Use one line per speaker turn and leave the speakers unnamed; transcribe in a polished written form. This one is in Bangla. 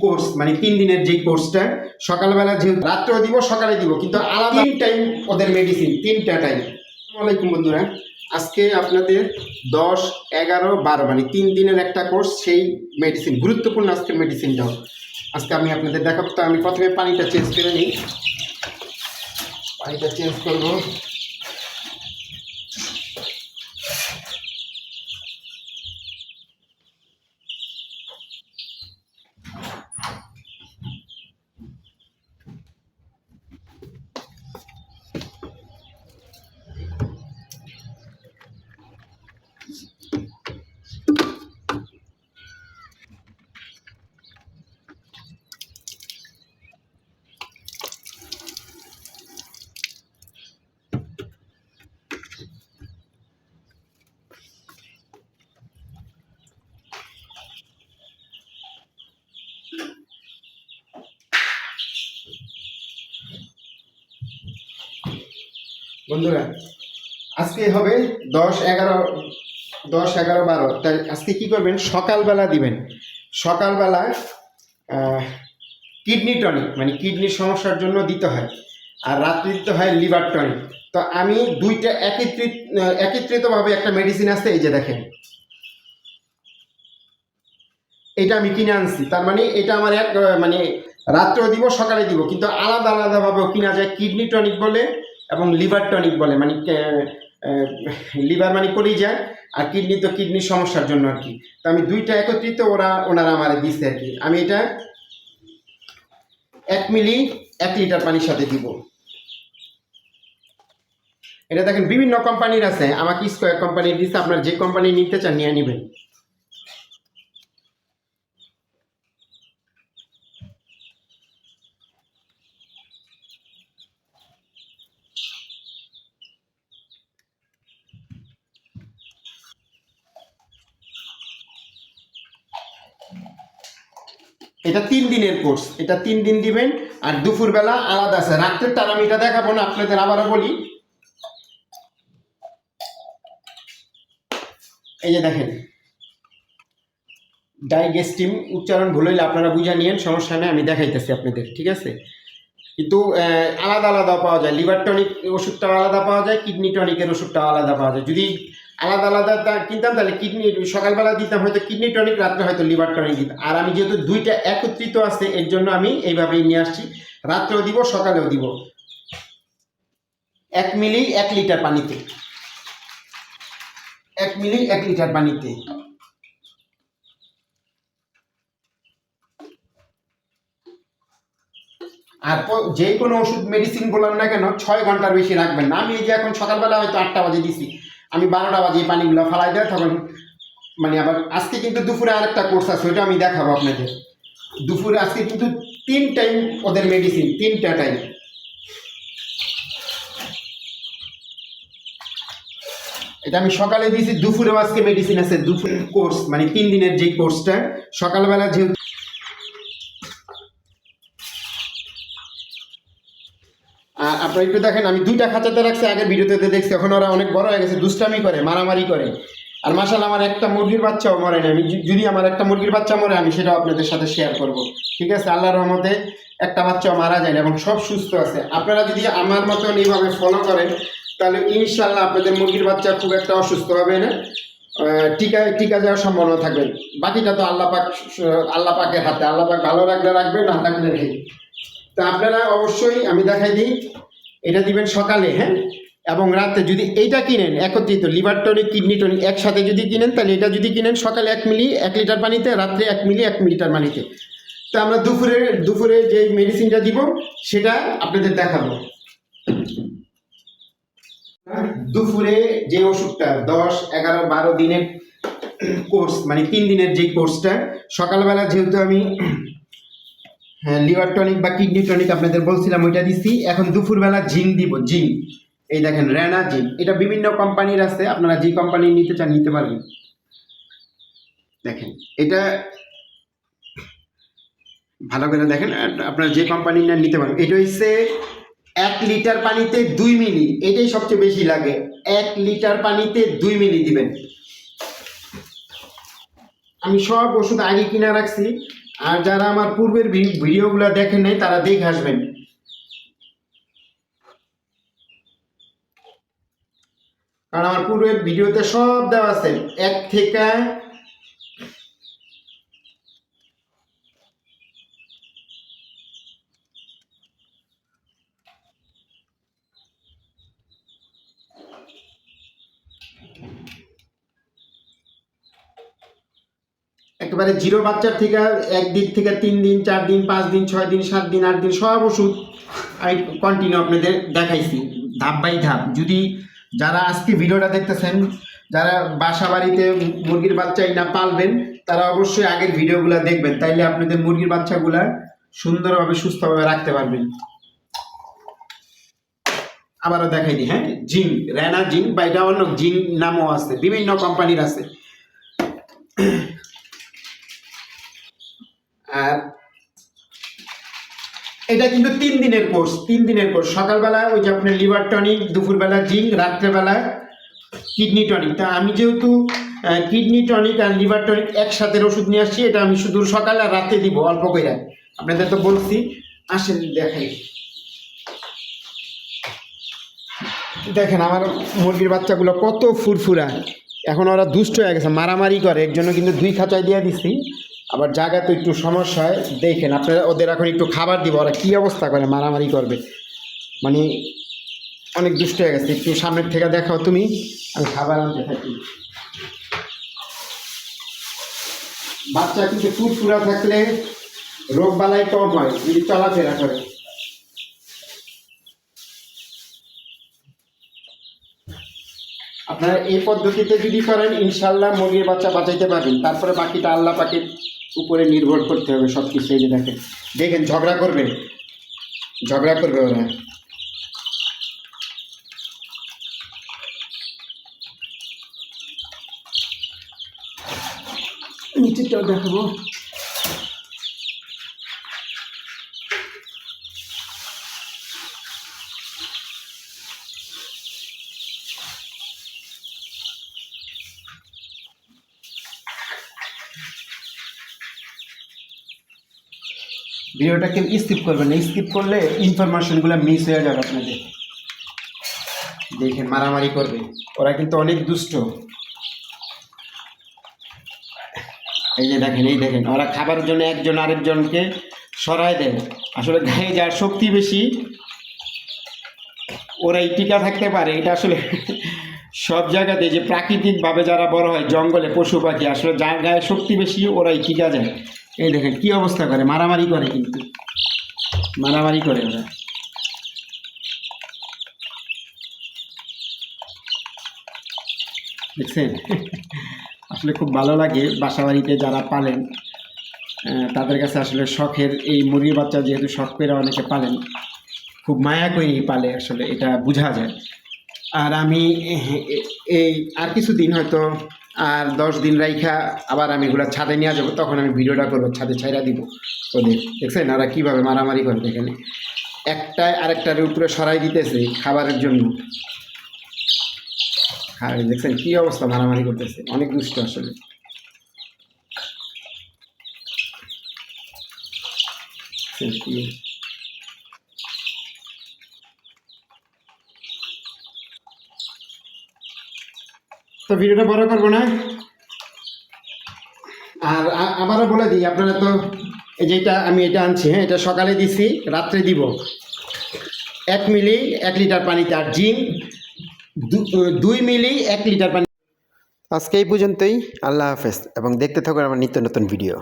কোর্স মানে 3 দিনের যে কোর্সটা সকালবেলা যেহেতু রাত্রেও দিব সকালে দিব কিন্তু আলাদা টাইম ওদের মেডিসিন 3টা টাইম। আসসালামু আলাইকুম বন্ধুরা, আজকে আপনাদের 10, 11, 12 মানে 3 দিনের একটা কোর্স, সেই মেডিসিন গুরুত্বপূর্ণ আজকের মেডিসিনটাও আজকে আমি আপনাদের দেখাবো। তো আমি প্রথমে পানিটা চেঞ্জ করে নিই, পানিটা চেঞ্জ করবো। বন্ধুরা আজকে হবে 10, 11, 12। তাই আজকে কি করবেন, সকালবেলা দিবেন। সকালবেলা কিডনি টনিক মানে কিডনির সমস্যার জন্য দিতে হয়, আর রাত্রে দিতে হয় লিভার টনিক। তো আমি দুইটা একত্রিতভাবে একটা মেডিসিন আছে, এই যে দেখেন, এটা আমি কিনে আনছি। তার মানে এটা আমার মানে রাত্রেও দিব সকালে দিব, কিন্তু আলাদা আলাদাভাবেও কিনা যায়। কিডনি টনিক বলে এবং লিভার টনিক বলে, মানে লিভার মানে কলিজা, আর কিডনি তো কিডনির সমস্যার জন্য আর কি। তো আমি দুইটা একত্রিত ওনারা আমার দিচ্ছে আর কি। আমি এটা 1 মিলি 1 লিটার পানির সাথে দিব। এটা দেখেন বিভিন্ন কোম্পানির আছে, আমাকে স্কয়ার কোম্পানির দিচ্ছে। আপনার যে কোম্পানি নিতে চান নিয়ে নেবেন। এটা 3 দিনের কোর্স, এটা 3 দিন দিবেন। আর দুপুরবেলা আলাদা আছে, রাত্রের তার আমি এটা দেখাবো না আপনাদের, আবারও বলি। এই যে দেখেন, ডাইগেস্টিম, উচ্চারণ ভুল হইলে আপনারা বুঝা নিয়েন, সমস্যা নেই, আমি দেখাইতেছি আপনাদের, ঠিক আছে। কিন্তু আলাদা আলাদা পাওয়া যায়, লিভার টনিক ওষুধটা আলাদা পাওয়া যায়, কিডনি টনিকের ওষুধটা আলাদা পাওয়া যায়। যদি আলাদা আলাদা কিনতাম তাহলে কিডনি সকালবেলা দিতাম হয়তো কিডনি টনিক, রাত্রে হয়তো লিভার টনিক দিতাম। আর আমি যেহেতু দুইটা একত্রিত আছে, এর জন্য আমি এইভাবেই নিয়ে আসছি, রাত্রেও দিব সকালেও দিব। 1 মিলি 1 লিটার পানিতে, 1 মিলি 1 লিটার পানিতে। আর যে কোনো ওষুধ মেডিসিন বললাম না কেন 6 ঘন্টার বেশি রাখবেন না। আমি এই যে এখন সকালবেলা হয়তো 8টা বাজে দিছি, আমি 12টা বাজে পানিগুলো ফালাই দেয় তখন, মানে আবার আজকে কিন্তু দুপুরে আরেকটা কোর্স আছে, ওইটা আমি দেখাবো আপনাদের। দুপুরে আজকে কিন্তু 3 টাইম ওদের মেডিসিন, 3টা টাইম। এটা আমি সকালে দিয়েছি, দুপুরেও আজকে মেডিসিন আছে। দুপুর কোর্স মানে 3 দিনের যে কোর্সটা সকালবেলা যেহেতু আপনারা একটু দেখেন, আমি 2টা খাঁচাতে রাখছি, আগের ভিডিওতে দেখছি। এখন ওরা অনেক বড় হয়ে গেছে, দুষ্টামি করে, মারামারি করে। আর মাশাআল্লাহ আমার একটা মুরগির বাচ্চাও মরে না। আমি যদি আমার একটা মুরগির বাচ্চা মরে, আমি সেটাও আপনাদের সাথে শেয়ার করব, ঠিক আছে। আল্লাহর রহমতে একটা বাচ্চাও মারা যায় না এবং সব সুস্থ আছে। আপনারা যদি আমার মতন এইভাবে ফলো করেন তাহলে ইনশাআল্লাহ আপনাদের মুরগির বাচ্চা খুব একটা অসুস্থ হবে না, টিকা যাওয়ার সম্ভাবনা থাকবে। বাকিটা তো আল্লাহ পাকের হাতে। আল্লাহ পাক ভালো রাখলে রাখবে, না রাখলে নেই। তো আপনারা অবশ্যই আমি দেখাই দিই, এটা দিবেন সকালে, হ্যাঁ, এবং রাতে। যদি এইটা কিনেন একত্রিত, লিভার টনিক কিডনি টনিক একসাথে যদি কিনেন, তাহলে এটা যদি কিনেন সকালে 1 মিলি 1 লিটার পানিতে, রাত্রে 1 মিলি 1 লিটার পানিতে। তো আমরা দুপুরে যে মেডিসিনটা দিব সেটা আপনাদের দেখাবো। দুপুরে যে ওষুধটা 10, 11, 12 দিনের কোর্স মানে 3 দিনের যে কোর্সটা সকালবেলা যেহেতু আমি লিভার টনিক বা কিডনি টনিক আপনাদের বলছিলাম ওইটা দিচ্ছি। এখন দুপুরবেলা জিঙ্ক দিব, জিঙ্ক। এই দেখেন রেনা জিঙ্ক, এটা বিভিন্ন কোম্পানির আছে, আপনারা যে কোম্পানি নিতে চান নিতে পারবেন। দেখেন এটা ভালো করে দেখেন, আপনারা যে কোম্পানি না নিতে পারবেন। এটা হচ্ছে 1 লিটার পানিতে 2 মিলি, এটাই সবচেয়ে বেশি লাগে। 1 লিটার পানিতে 2 মিলি দিবেন। আমি সব ওষুধ আগে কিনা রাখছি, আর যারা আমার পূর্বের ভিডিওগুলো দেখেন নাই তারা দেখে আসবেন, কারণ আমার পূর্বের ভিডিওতে সব দেওয়া আছে এক থেকে একেবারে জিরো বাচ্চার থেকে একদিক থেকে 3 দিন 4 দিন 5 দিন 6 দিন 7 দিন 8 দিন সব ওষুধ আমি কন্টিনিউ আপনাদের দেখাইছি ধাপ বাই ধাপ। যদি যারা আজকে ভিডিওটা দেখতেছেন, যারা বাসা বাড়িতে মুরগির বাচ্চাই না পালবেন, তারা অবশ্যই আগের ভিডিওগুলো দেখবেন, তাইলে আপনাদের মুরগির বাচ্চাগুলা সুন্দরভাবে সুস্থভাবে রাখতে পারবেন। আবারও দেখাই দিই, হ্যাঁ, জিং রেনা জিং বা এটা অন্য জিং নামও আছে, বিভিন্ন কোম্পানির আছে। আর এটা কিন্তু 3 দিনের কোর্স, 3 দিনের কোর্স। সকালবেলা ওই যে আপনার লিভার টনিক, দুপুরবেলা জিঙ্ক, রাত্রেবেলা কিডনি টনিক। তা আমি যেহেতু কিডনি টনিক আর লিভার টনিক একসাথে ওষুধ নিয়ে আসছি, এটা আমি শুধু সকালে আর রাতে দিব অল্প করে। আপনাদের তো বলছি, আসেন দেখাই। দেখেন আমার মুরগির বাচ্চাগুলো কত ফুরফুরা, এখন ওরা দুষ্ট হয়ে গেছে, মারামারি করে। এর জন্য কিন্তু 2 খাঁচায় দিয়ে দিচ্ছি, আবার জায়গা তো একটু সমস্যা হয়। দেখেন আপনারা, ওদের এখন একটু খাবার দিব, ওরা কী অবস্থা করে, মারামারি করবে, মানে অনেক দুষ্ট হয়ে গেছে। একটু সামনের থেকে দেখাও তুমি, আমি খাবার আনতে থাকি। বাচ্চা কিন্তু ফুরফুরা থাকলে রোগ বালাই কম হয় যদি চলাফেরা করে। আপনারা এই পদ্ধতিতে যদি করেন, ইনশাল্লাহ মুরগির বাচ্চা বাঁচাইতে পারবেন। তারপরে বাকিটা আল্লাহ পাকের উপরে নির্ভর করতে হবে সব কিছু। এই যে দেখেন, দেখেন ঝগড়া করবে ওরা। নিচেটাও দেখাবো। ভিডিওটা কেউ স্কিপ করবেন না, স্কিপ করলে ইনফরমেশনগুলো মিস হয়ে যাবে আপনাদের। দেখেন মারামারি করবে, ওরা কিন্তু অনেক দুষ্ট। এই যে দেখেন, এই দেখেন ওরা খাবারের জন্য একজন আরেকজনকে সরায় দেয়। আসলে গায়ে যার শক্তি বেশি ওরাই টিকা থাকতে পারে। এটা আসলে সব জায়গাতে যে প্রাকৃতিকভাবে যারা বড় হয় জঙ্গলে পশু পাখি, আসলে যার গায়ে শক্তি বেশি ওরাই টিকা যায়। এই দেখেন কি অবস্থা করে, মারামারি করে, কিন্তু মারামারি করে ওরা। দেখছেন, আসলে খুব ভালো লাগে বাসা বাড়িতে যারা পালেন, তাদের কাছে আসলে শখের এই মুরগির বাচ্চা, যেহেতু শখ করে অনেকে পালেন, খুব মায়া করেই পালে, আসলে এটা বোঝা যায়। আর আমি এই আর কিছুদিন, হয়তো আর 10 দিন রাইখা আবার আমি এগুলো ছাদে নিয়ে যাবো, তখন আমি ভিডিওটা করবো, ছাদে ছাইরা দিব ওদের। দেখছেন ওরা কীভাবে মারামারি করে, এখানে একটা আরেকটার উপরে সরাই দিতেছে খাবারের জন্য। দেখছেন কী অবস্থা, মারামারি করতেছে, অনেক দুষ্ট আসলে। তো ভিডিওটা বড় করবো না, আর আবারও বলে দিই, আপনারা তো যেটা আমি এটা আনছি, হ্যাঁ, এটা সকালে দিছি, রাত্রে দিব 1 মিলি 1 লিটার পানিতে, আর জিঙ্ক 2 মিলি 1 লিটার পানি। আজকে এই পর্যন্তই, আল্লাহ হাফেজ, এবং দেখতে থাকুন আমার নিত্য নতুন ভিডিও।